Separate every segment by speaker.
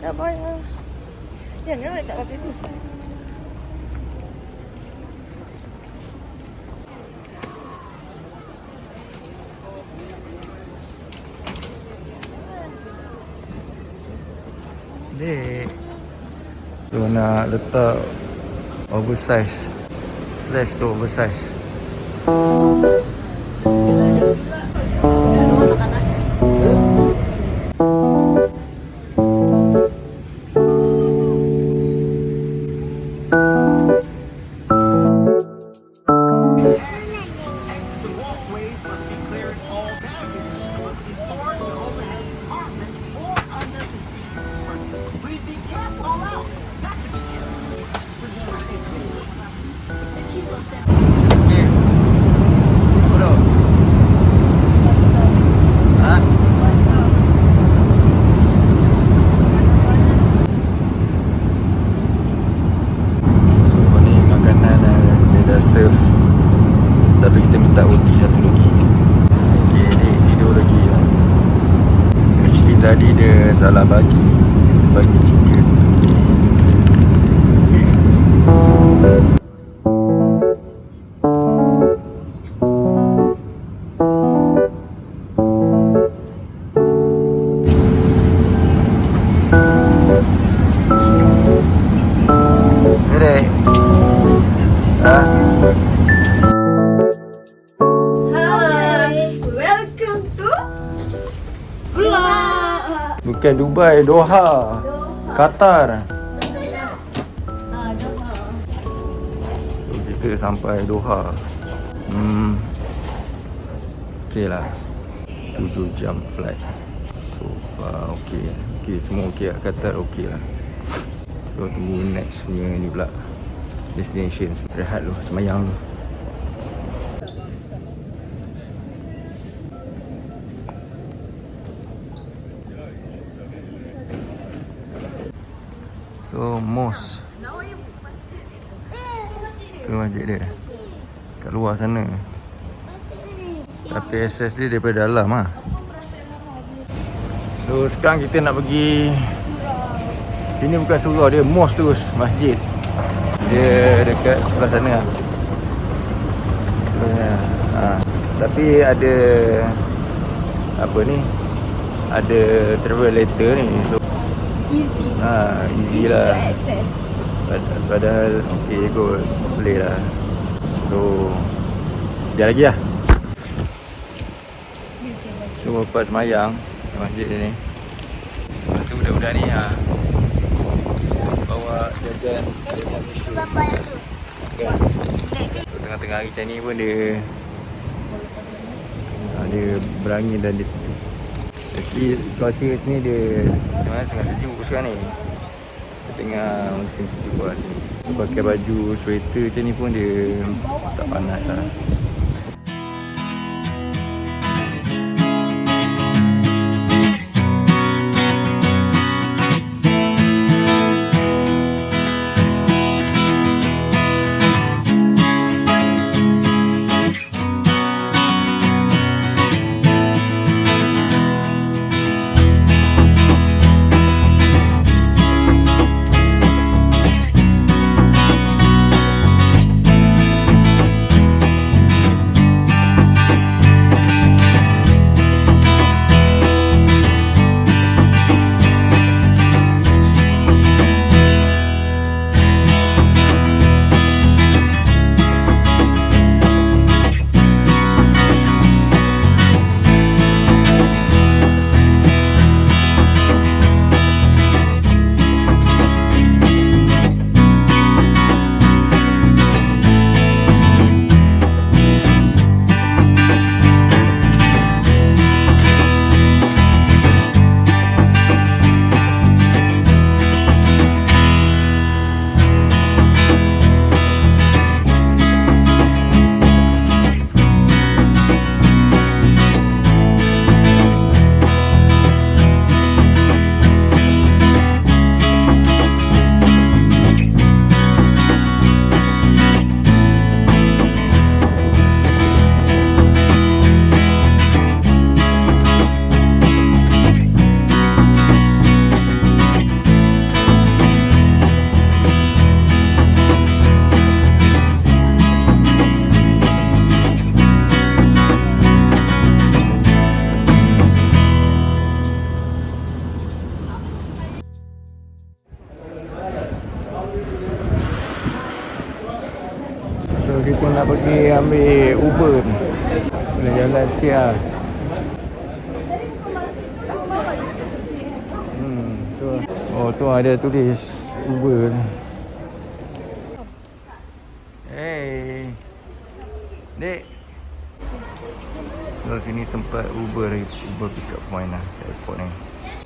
Speaker 1: Tak payah. Jangan tak pakai tu.
Speaker 2: Dek, tu nak letak oversize slash tu oversize. Serve. Tapi kita minta roti satu lagi. Sikit ni tidur lagi lah. Actually tadi dia salah bagi chicken beef. Bukan Dubai, Doha. Qatar. So, kita sampai Doha. Okay lah, 7 jam flight. So far okay. Okay, semua okay lah. Qatar okay lah. So tunggu next punya ni pula, destination. Rehat dulu, semayang dulu. So mosque tu masjid dia kat luar sana, tapi access dia daripada dalam lah. So sekarang kita nak pergi sini, bukan surau dia, mosque terus, masjid dia dekat sebelah sana lah. Sebenarnya tapi ada apa ni, ada travel letter ni, so easy. Easy lah. Padahal okay kot, boleh lah. So sekejap lagi lah. So lepas semayang masjid ni, lepas tu budak-budak ni bawa jajan tisu. So tengah-tengah hari macam ni pun dia berangin dan dia sejuk. Actually cuaca sini dia sebenarnya tengah sejuk sekarang ni. Tengah musim sejuk lah sini. Pakai baju sweater macam ni pun dia tak panas lah. ambil Uber ni. Boleh jalan sikit lah. Tu. Oh, tu ada tulis Uber ni. Hey. Dek. So sini tempat Uber pick up point lah kat airport ni.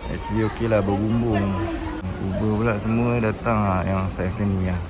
Speaker 2: Actually okey lah, berbumbung. Uber pula semua datang lah yang saiz macam ni lah.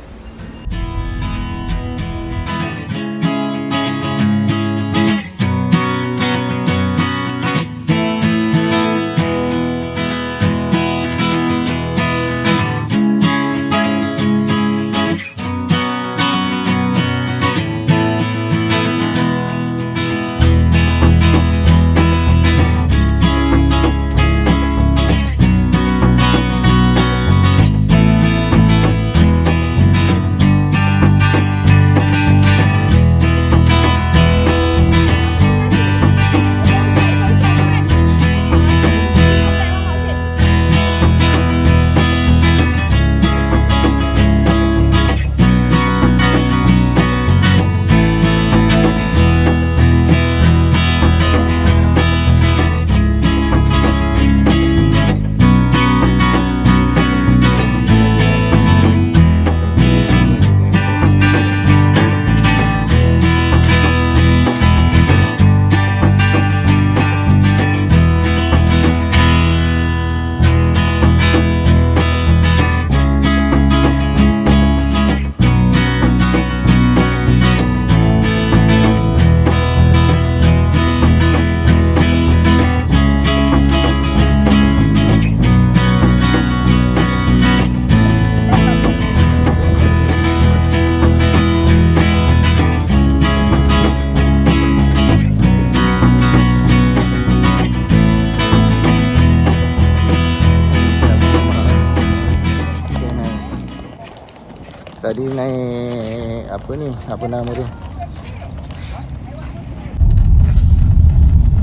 Speaker 2: Tadi naik apa ni? Apa nama tu?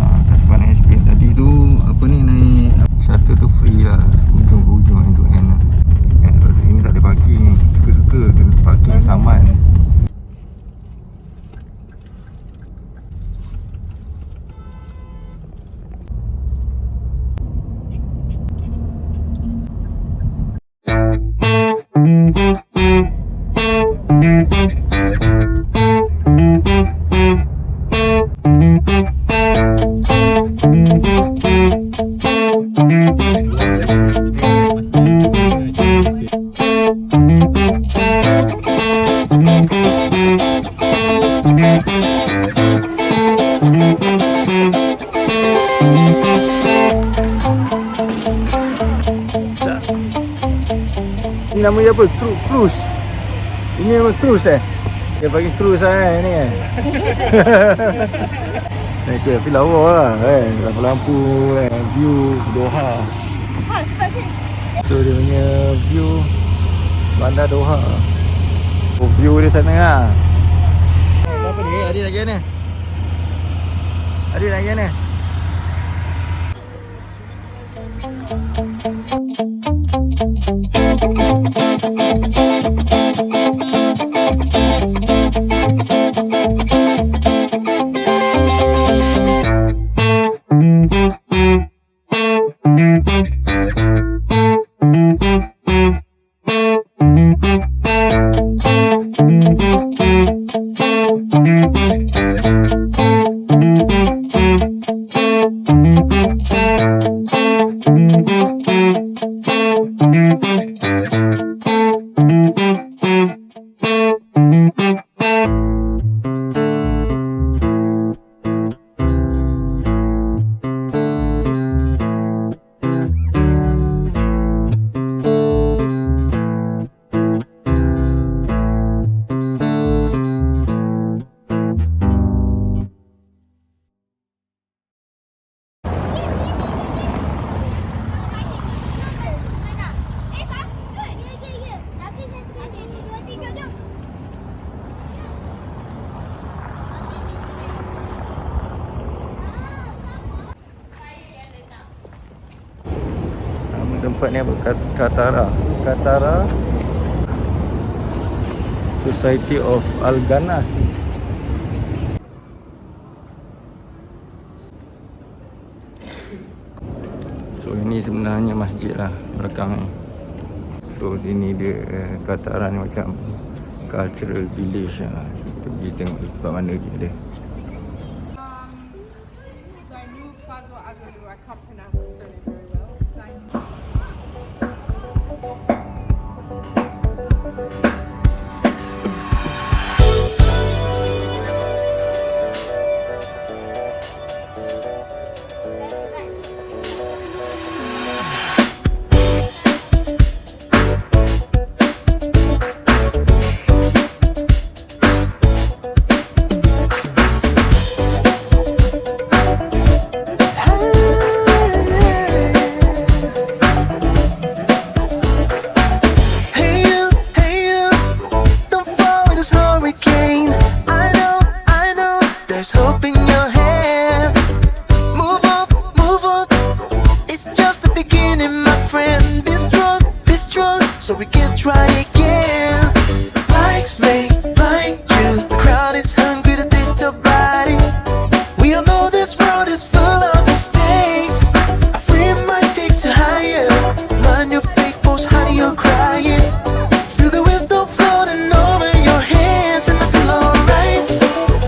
Speaker 2: Kat sepanjang HP tadi tu apa ni, naik shuttle tu free lah. Hujung ke hujung end to end lah. Lepas tu sini tak ada parking. Suka-suka kena parking saman. Ini namanya apa? Cruise. Ini apa, cruise Dia panggil cruise lah ni kan. Tapi lawa lah kan. Lampu-lampu kan. View Doha. So dia punya view bandar Doha. Oh, view dia sana lah. Apa ni? Adik lagi mana? Adik lagi mana? Tempat ni apa? Katara Society of Al-Ganas. So ini sebenarnya masjid lah belakang ni. So sini dia kataran macam cultural village lah. So kita pergi tengok tempat mana lagi ada.
Speaker 1: So I knew Fado Avenue, I can't pronounce his surname very well.
Speaker 3: There's hope in your hand. Move on. It's just the beginning, my friend. Be strong, so we can try again. Likes make like you. The crowd is hungry to taste your body. We all know this world is full of mistakes. A free mind takes you higher. Learn your fake post, honey, you're crying. Feel the wisdom floating over your hands, and I feel alright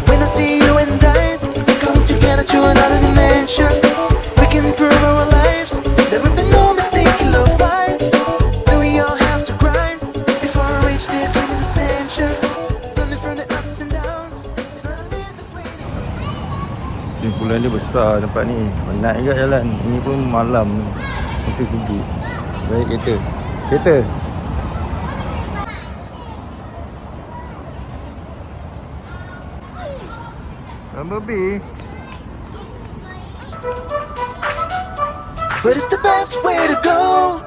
Speaker 3: when I see you and I come together to another dimension. We can improve our lives. There will be no mistake in love life. Do we all have to grind before I reach the golden ascension? Learning from the ups and downs. It's not easy waiting.
Speaker 2: Kumpulan dia besar tempat ni. Penat juga jalan. Ini pun malam, masih sejuk. Baik kereta. Bumblebee.
Speaker 3: But it's the best way to go.